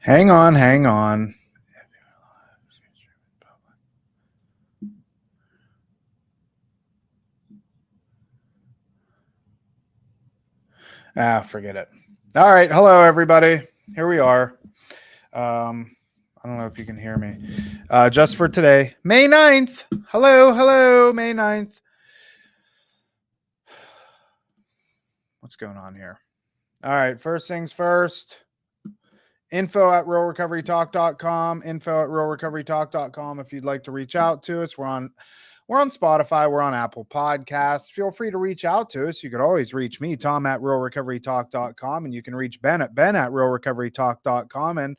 Hang on, hang on. Forget it. All right. Hello, everybody. Here we are. I don't know if you can hear me. Just for today, May 9th. Hello, May 9th. What's going on here? All right. First things first. Info at realrecoverytalk.com. Info at realrecoverytalk.com. If you'd like to reach out to us, we're on Spotify. We're on Apple Podcasts. Feel free to reach out to us. You could always reach me, Tom, at realrecoverytalk.com. And you can reach Ben at realrecoverytalk.com and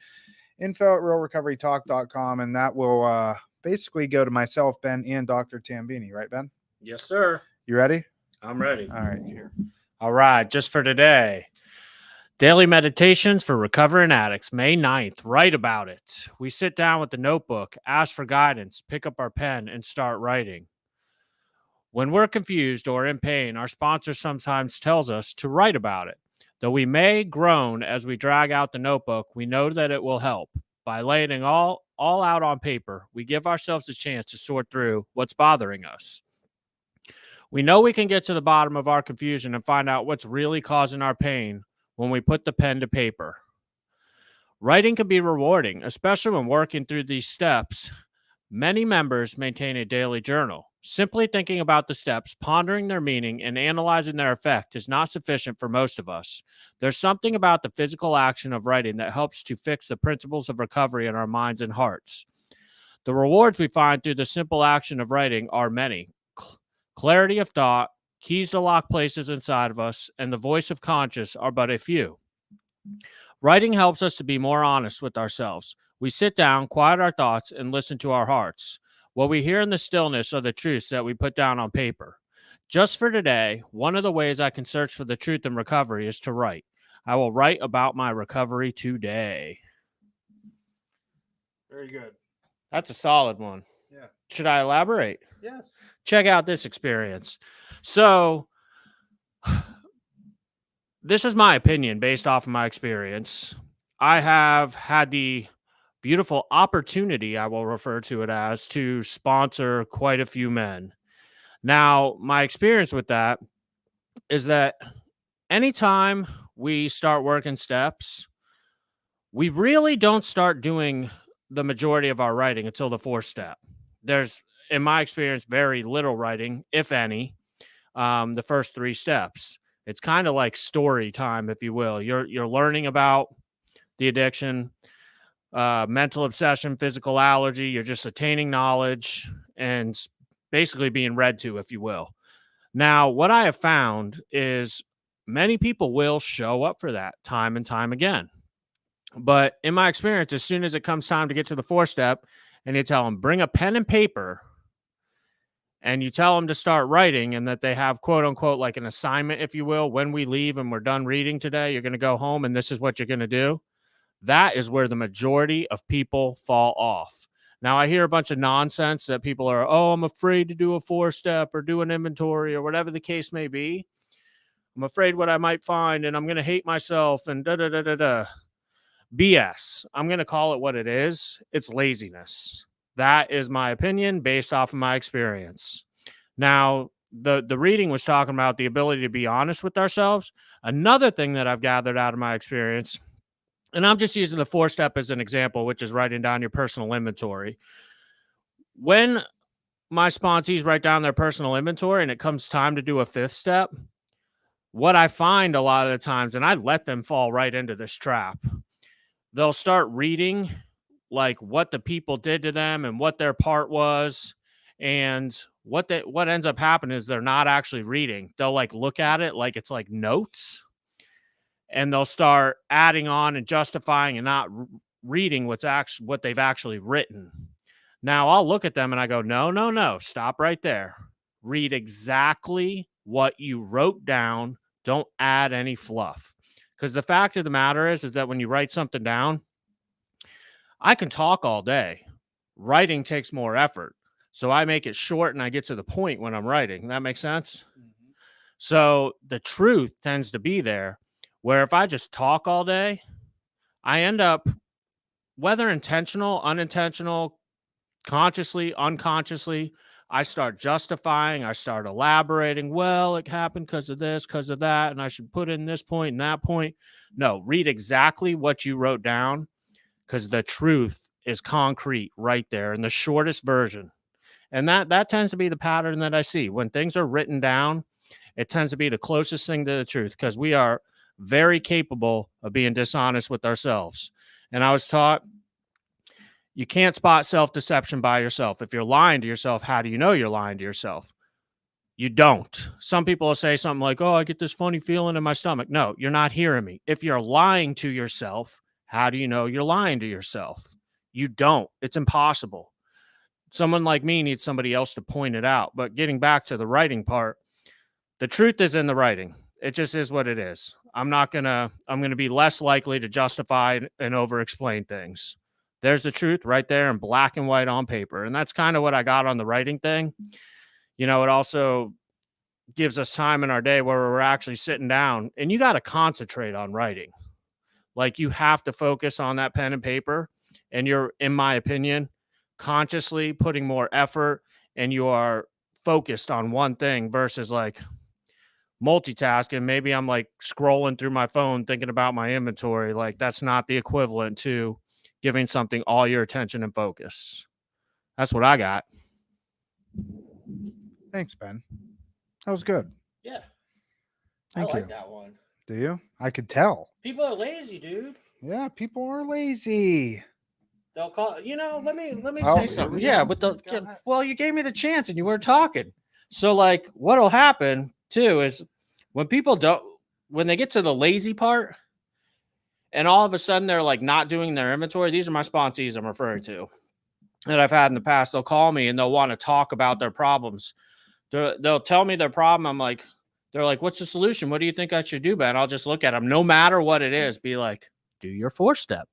info at realrecoverytalk.com. And that will basically go to myself, Ben, and Dr. Tambini. Right, Ben? Yes, sir. You ready? I'm ready. All right, here. All right, just for today. Daily Meditations for Recovering Addicts, May 9th. Write about it. We sit down with the notebook, ask for guidance, pick up our pen, and start writing. When we're confused or in pain, our sponsor sometimes tells us to write about it. Though we may groan as we drag out the notebook, we know that it will help. By laying it all out on paper, we give ourselves a chance to sort through what's bothering us. We know we can get to the bottom of our confusion and find out what's really causing our pain when we put the pen to paper. Writing can be rewarding, especially when working through these steps. Many members maintain a daily journal. Simply thinking about the steps, pondering their meaning, and analyzing their effect is not sufficient for most of us. There's something about the physical action of writing that helps to fix the principles of recovery in our minds and hearts. The rewards we find through the simple action of writing are many. Clarity of thought, keys to lock places inside of us, and the voice of conscience are but a few. Writing helps us to be more honest with ourselves. We sit down, quiet our thoughts, and listen to our hearts. What we hear in the stillness are the truths that we put down on paper. Just for today, one of the ways I can search for the truth in recovery is to write. I will write about my recovery today. Very good. That's a solid one. Yeah. Should I elaborate? Yes. Check out this experience. So, this is my opinion based off of my experience. I have had the beautiful opportunity, I will refer to it as, to sponsor quite a few men. Now, my experience with that is that anytime we start working steps, we really don't start doing the majority of our writing until the fourth step. There's, in my experience, very little writing, if any, the first three steps. It's kind of like story time, if you will. You're learning about the addiction, mental obsession, physical allergy. You're just attaining knowledge and basically being read to, if you will. Now, what I have found is many people will show up for that time and time again. But in my experience, as soon as it comes time to get to the fourth step and you tell them, bring a pen and paper, and you tell them to start writing and that they have quote unquote like an assignment, if you will, when we leave and we're done reading today, you're going to go home and this is what you're going to do. That is where the majority of people fall off. Now, I hear a bunch of nonsense that people are, oh, I'm afraid to do a 4-step or do an inventory or whatever the case may be. I'm afraid what I might find and I'm going to hate myself and da-da-da-da-da. BS. I'm going to call it what it is. It's laziness. That is my opinion based off of my experience. Now, the reading was talking about the ability to be honest with ourselves. Another thing that I've gathered out of my experience, and I'm just using the 4-step as an example, which is writing down your personal inventory. When my sponsees write down their personal inventory and it comes time to do a 5th step, what I find a lot of the times, and I let them fall right into this trap, they'll start reading like what the people did to them and what their part was. And what ends up happening is they're not actually reading. They'll like look at it like it's like notes, and they'll start adding on and justifying and not reading what they've actually written. Now I'll look at them and I go, no, stop right there. Read exactly what you wrote down. Don't add any fluff. Because the fact of the matter is that when you write something down, I can talk all day. Writing takes more effort. So I make it short and I get to the point when I'm writing. That makes sense? Mm-hmm. So the truth tends to be there, where if I just talk all day, I end up whether intentional, unintentional, consciously, unconsciously, I start justifying, I start elaborating. Well, it happened because of this, because of that, and I should put in this point and that point. No, read exactly what you wrote down, because the truth is concrete right there in the shortest version. And that tends to be the pattern that I see. When things are written down, it tends to be the closest thing to the truth, because we are very capable of being dishonest with ourselves. And I was taught you can't spot self-deception by yourself. If you're lying to yourself, how do you know you're lying to yourself? You don't. Some people will say something like, oh, I get this funny feeling in my stomach. No, you're not hearing me. If you're lying to yourself, how do you know you're lying to yourself? You don't. It's impossible. Someone like me needs somebody else to point it out. But getting back to the writing part, the truth is in the writing. It just is what it is. I'm going to be less likely to justify and over explain things. There's the truth right there in black and white on paper. And that's kind of what I got on the writing thing. It also gives us time in our day where we're actually sitting down, and you got to concentrate on writing. Like, you have to focus on that pen and paper, and you're, in my opinion, consciously putting more effort, and you are focused on one thing versus like multitasking. Maybe I'm like scrolling through my phone thinking about my inventory. Like, that's not the equivalent to giving something all your attention and focus. That's what I got. Thanks, Ben. That was good. Yeah. Thank I like you. that one. Do you? I could tell. People are lazy, dude. Yeah, people are lazy. They'll call, let me Oh, say here something. we Yeah, go. but Go ahead. well, you gave me the chance and you weren't talking. So, like, what'll happen too is when they get to the lazy part, and all of a sudden they're like not doing their inventory. These are my sponsees I'm referring to that I've had in the past. They'll call me and they'll want to talk about their problems. They'll tell me their problem. I'm like, they're like, what's the solution? What do you think I should do, Ben? I'll just look at them, no matter what it is, be like, do your 4-step.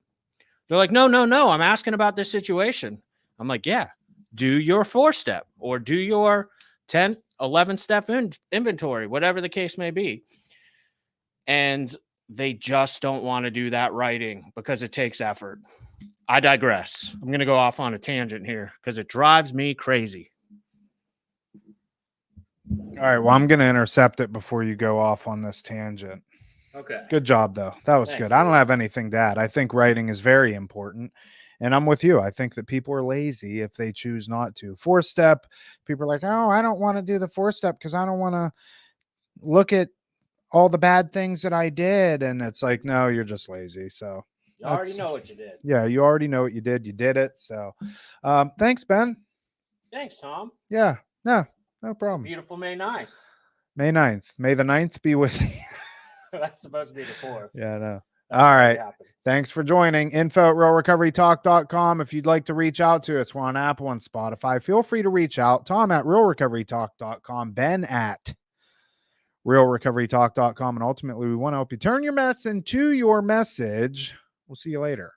They're like, no, I'm asking about this situation. I'm like, yeah, do your 4-step or do your 10, 11-step inventory, whatever the case may be. And they just don't want to do that writing because it takes effort. I digress. I'm going to go off on a tangent here because it drives me crazy. All right. Well, I'm going to intercept it before you go off on this tangent. Okay. Good job, though. That was Thanks, good. I don't dude. have anything to add. I think writing is very important. And I'm with you. I think that people are lazy if they choose not to. 4-step, people are like, oh, I don't want to do the 4-step because I don't want to look at all the bad things that I did. And it's like, no, you're just lazy. So You already know what you did. yeah, you already know what you did. You did it. So thanks, Ben. Thanks, Tom. Yeah, no problem. Beautiful May 9th. May 9th. May the 9th be with you. That's supposed to be the 4th. Yeah, no. That's All what right. happened. Thanks for joining. info@realrecoverytalk.com. If you'd like to reach out to us, we're on Apple and Spotify. Feel free to reach out. Tom at realrecoverytalk.com. Ben at realrecoverytalk.com. And ultimately, we want to help you turn your mess into your message. We'll see you later.